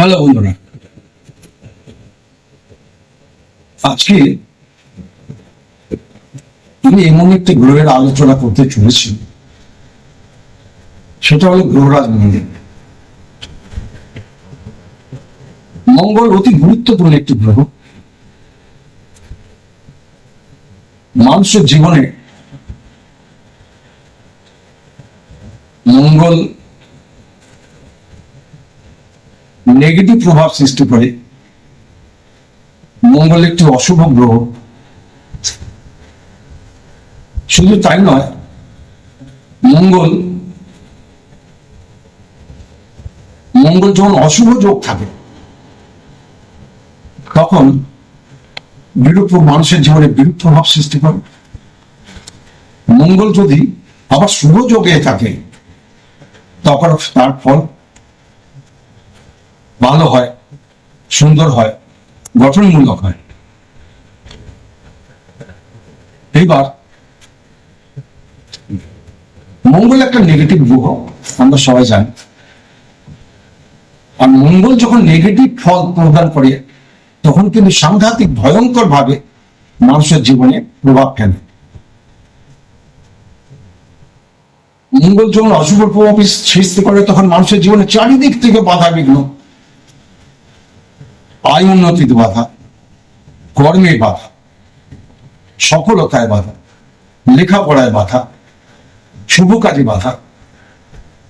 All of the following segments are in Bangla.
হ্যালো বন্ধুরা, আজকে আমি এমন একটি গ্রহের আলোচনা করতে চলেছি, সেটা হলো গ্রহরাজ মঙ্গল। মঙ্গল অতি গুরুত্বপূর্ণ একটি গ্রহ। মানুষের জীবনে মঙ্গল নেগেটিভ প্রভাব সৃষ্টি করে। মঙ্গল একটি অশুভ গ্রহ। শুধু তাই নয়, মঙ্গল যখন অশুভ যোগ থাকে তখন মানুষের জীবনে বিরূপ প্রভাব সৃষ্টি করে। মঙ্গল যদি আবার শুভ যোগে থাকে তখন তার ফল ভালো হয়, সুন্দর হয়, গঠনমূলক হয়। এইবার মঙ্গল একটা নেগেটিভ গ্রহ, আমরা সবাই জানি। আর মঙ্গল যখন নেগেটিভ ফল প্রদান করে তখন কিন্তু সাংঘাতিক ভয়ঙ্কর ভাবে মানুষের জীবনে প্রভাব ফেলে। মঙ্গল যখন অশুভ প্রভাব সৃষ্টি করে তখন মানুষের জীবনে চারিদিক থেকে বাধা বিঘ্ন, আয় উন্নতিতে বাধা, কর্মে বাধা, সফলতায় বাধা, লেখাপড়ায় বাধা, শুভ কাজে বাধা,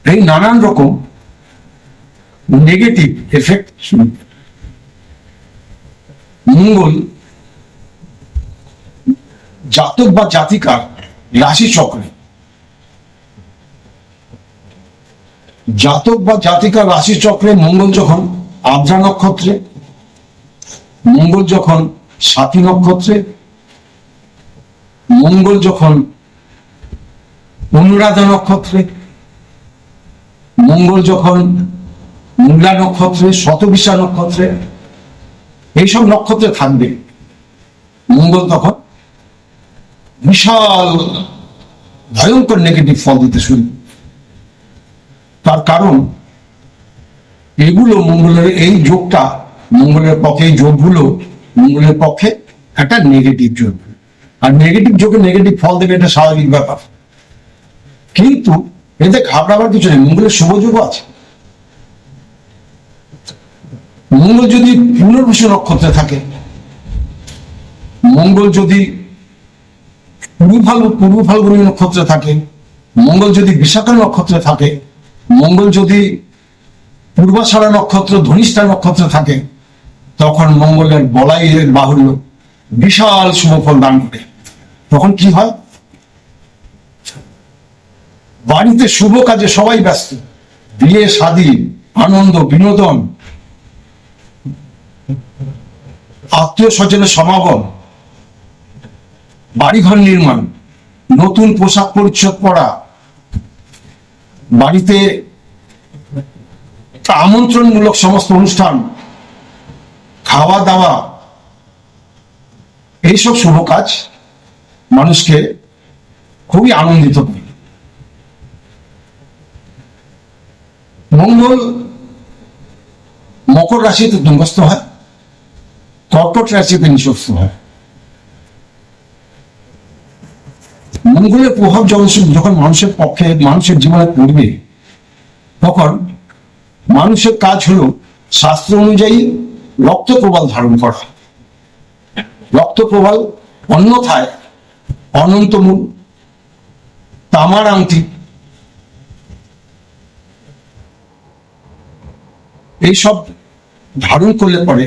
এই নানান রকম নেগেটিভ এফেক্ট। মঙ্গল জাতক বা জাতিকার রাশি চক্রে, জাতক বা জাতিকার রাশি চক্রে মঙ্গল যখন আদ্রা নক্ষত্রে, মঙ্গল যখন সাথী নক্ষত্রে, মঙ্গল যখন অনুরাধা নক্ষত্রে, মঙ্গল যখন মূলা নক্ষত্রে, শতবিশা নক্ষত্রে, এইসব নক্ষত্রে থাকবে, মঙ্গল তখন বিশাল ভয়ঙ্কর নেগেটিভ ফল দিতে শুরু। তার কারণ এগুলো মঙ্গলের এই যোগটা, মঙ্গলের পক্ষে এই যোগগুলো মঙ্গলের পক্ষে একটা নেগেটিভ যোগ। আর নেগেটিভ যোগে নেগেটিভ ফল দেবে, এটা স্বাভাবিক ব্যাপার। কিন্তু এতে ঘাবড়াবার কিছু নেই, মঙ্গলের শুভ যোগ আছে। মঙ্গল যদি পুনর্বসু নক্ষত্রে থাকে, মঙ্গল যদি পূর্ব ফাল্গুনী নক্ষত্রে থাকে, মঙ্গল যদি বিশাখা নক্ষত্রে থাকে, মঙ্গল যদি পূর্বাষাঢ়া নক্ষত্র, ধনিষ্ঠা নক্ষত্রে থাকে, তখন মঙ্গলের বলাইয়ের বাহুল্য বিশাল শুভ ফল দান করে। তখন কি হয়? বাড়িতে শুভ কাজে সবাই ব্যস্ত, বিয়ে শাদী, আনন্দ বিনোদন, আত্মীয় স্বজনের সমাগম, বাড়িঘর নির্মাণ, নতুন পোশাক পরিচ্ছদ পরা, বাড়িতে আমন্ত্রণমূলক সমস্ত অনুষ্ঠান, খাওয়া দাওয়া, এইসব শুভ কাজ মানুষকে খুবই আনন্দিত করে। মঙ্গল মকর রাশিতে দুর্গস্থ হয়, কর্কট রাশিতে নিঃস্বস্ত হয়। মঙ্গলের প্রভাব যখন মানুষের পক্ষে, মানুষের জীবনে পড়বে, তখন মানুষের কাজ হলো শাস্ত্র অনুযায়ী রক্ত প্রবাল ধারণ করা। রক্ত প্রবাল, অন্যথায় অনন্তমূল, তামার আংটি, এইসব ধারণ করলে পরে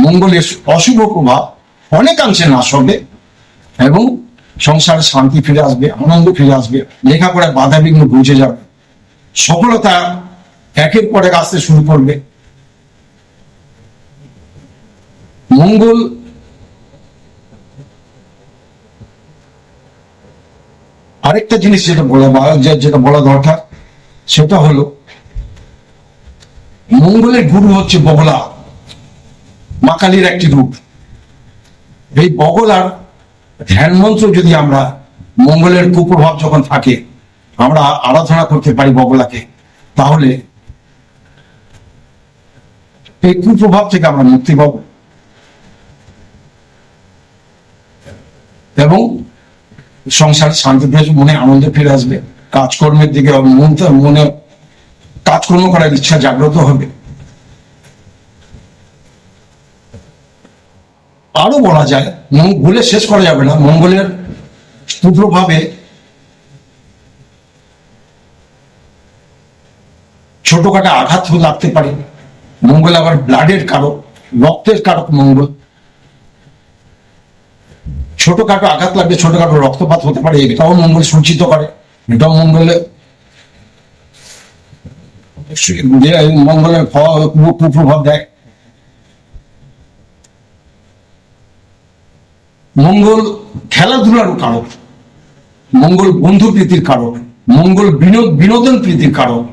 মঙ্গলের অশুভ প্রভাব অনেকাংশে নাশ হবে এবং সংসারে শান্তি ফিরে আসবে, আনন্দ ফিরে আসবে, লেখাপড়ায় বাধা বিঘ্ন বুঝে যাবে, সফলতা একের পর এক আসতে শুরু করবে। মঙ্গল আরেকটা জিনিস যেটা বলা দরকার, সেটা হলো মঙ্গলের গুরু হচ্ছে বগলা, মা কালীর একটি রূপ। এই বগলার ধ্যান মন্ত্র যদি আমরা, মঙ্গলের কুপ্রভাব যখন থাকে, আমরা আরাধনা করতে পারি বগলাকে, তাহলে এই কুপ্রভাব থেকে আমরা মুক্তি পাব এবং সংসার শান্তি ফিরে, মনে আনন্দ ফিরে আসবে, কাজকর্মের দিকে মনে কাজকর্ম করার ইচ্ছা জাগ্রত হবে। আরো বলা যায়, বলে শেষ করা যাবে না, মঙ্গলের কুপ্রভাবে ছোটখাটো আঘাত লাগতে পারে। মঙ্গল আবার ব্লাডের কারক, রক্তের কারক মঙ্গল। ছোটখাটো আঘাত লাগবে, ছোটখাটো রক্তপাত হতে পারে, এটাও মঙ্গল সূচিত করে। এটাও মঙ্গলের কুপ্রভাব দেয়। মঙ্গল খেলাধুলার কারক, মঙ্গল বন্ধু প্রীতির কারক, মঙ্গল বিনোদন প্রীতির কারক।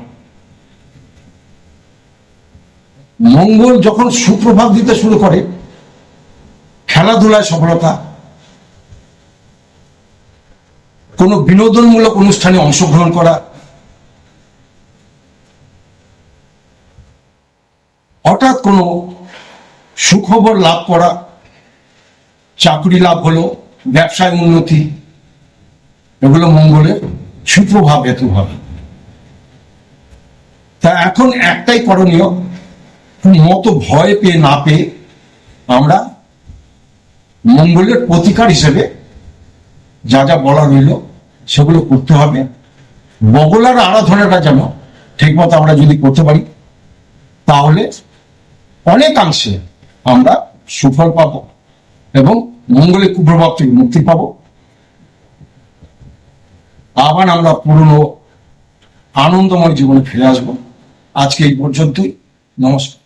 মঙ্গল যখন সুপ্রভাব দিতে শুরু করে, খেলাধুলায় সফলতা, কোন বিনোদনমূলক অনুষ্ঠানে অংশগ্রহণ করা, হঠাৎ কোনো সুখবর লাভ করা, চাকরি লাভ হলো, ব্যবসায় উন্নতি, এগুলো মঙ্গলের সুপ্রভাব হেতু হবে। তা এখন একটাই করণীয়, মতো ভয় পেয়ে না পেয়ে আমরা মঙ্গলের প্রতিকার হিসেবে যা যা বলা রইল সেগুলো করতে হবে। বগলার আরাধনাটা যেন ঠিকমতো আমরা যদি করতে পারি, তাহলে অনেকাংশে আমরা সুফল পাব এবং মঙ্গলের কুপ্রভাব থেকে মুক্তি পাব। আবার আমরা পুরনো আনন্দময় জীবনে ফিরে আসবো। আজকে এই পর্যন্তই। নমস্কার।